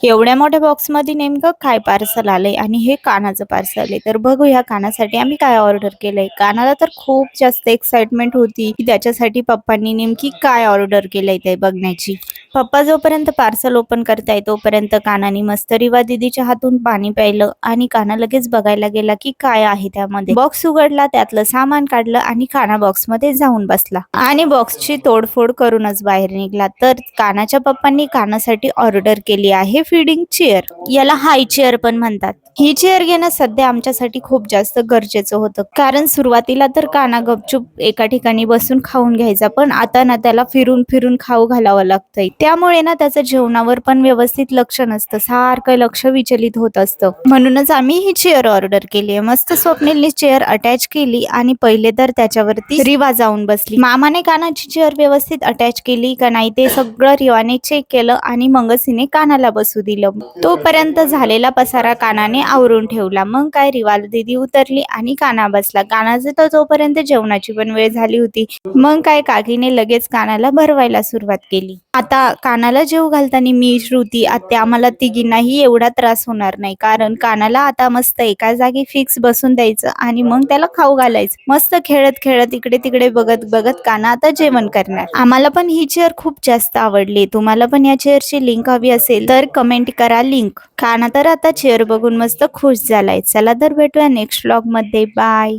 एवढ्या मोठ्या बॉक्समध्ये नेमकं काय पार्सल आलंय आणि हे कानाचं पार्सल आहे. तर बघूया कानासाठी आम्ही काय ऑर्डर केलंय. कानाला तर खूप जास्त एक्साइटमेंट होती की त्याच्यासाठी पप्पांनी नेमकी काय ऑर्डर केलंय ते बघण्याची. पप्पा जोपर्यंत पार्सल ओपन करताय तोपर्यंत कानाने मस्त रिवा दीदीच्या हातून पाणी प्यायलं आणि काना लगेच बघायला गेला की काय आहे त्यामध्ये. बॉक्स उघडला, त्यातलं सामान काढलं आणि काना बॉक्स मध्ये जाऊन बसला आणि बॉक्सची तोडफोड करूनच बाहेर निघला. तर कानाच्या पप्पांनी कानासाठी ऑर्डर केली आहे फीडिंग चेअर. याला हाय चेअर पण म्हणतात. ही चेअर घेणं सध्या आमच्यासाठी खूप जास्त गरजेचं होतं, कारण सुरुवातीला तर काना गपचूप एका ठिकाणी बसून खाऊन घ्यायचा, पण आता ना त्याला फिरून फिरून खाऊ घालावं लागतंय. त्यामुळे ना त्याचं जेवणावर पण व्यवस्थित लक्ष नसतं, सारखं लक्ष विचलित होत असतं. म्हणूनच आम्ही ही चेअर ऑर्डर केली आहे. मस्त स्वप्नीलने चेअर अटॅच केली आणि पहिले तर त्याच्यावरती रिवा जाऊन बसली. मामाने कानाची चेअर व्यवस्थित अटॅच केली का नाही ते सगळं रिवाने चेक केलं आणि मगच हिने कानाला बसू दिलं. तोपर्यंत झालेला पसारा कानाने आवरून ठेवला. मग काय रिवा दीदी उतरली आणि काना बसला. कानाचे तर तोपर्यंत जेवणाची पण वेळ झाली होती. मग काय काकीने लगेच कानाला भरवायला सुरुवात केली. आता कानाला जेव घालताना मी, श्रुती, आत्या आम्हाला तिघींनाही एवढा त्रास होणार नाही, कारण कानाला आता मस्त एका जागी फिक्स बसून द्यायचं आणि मग त्याला खाऊ घालायचं. मस्त खेळत खेळत इकडे तिकडे बघत बघत काना आता जेवण करणार. आम्हाला पण ही चेअर खूप जास्त आवडली. तुम्हाला पण या चेअरची लिंक हवी असेल तर कमेंट करा लिंक. काना तर आता चेअर बघून मस्त खुश झालाय. चला तर भेटूया नेक्स्ट व्लॉग मध्ये. बाय.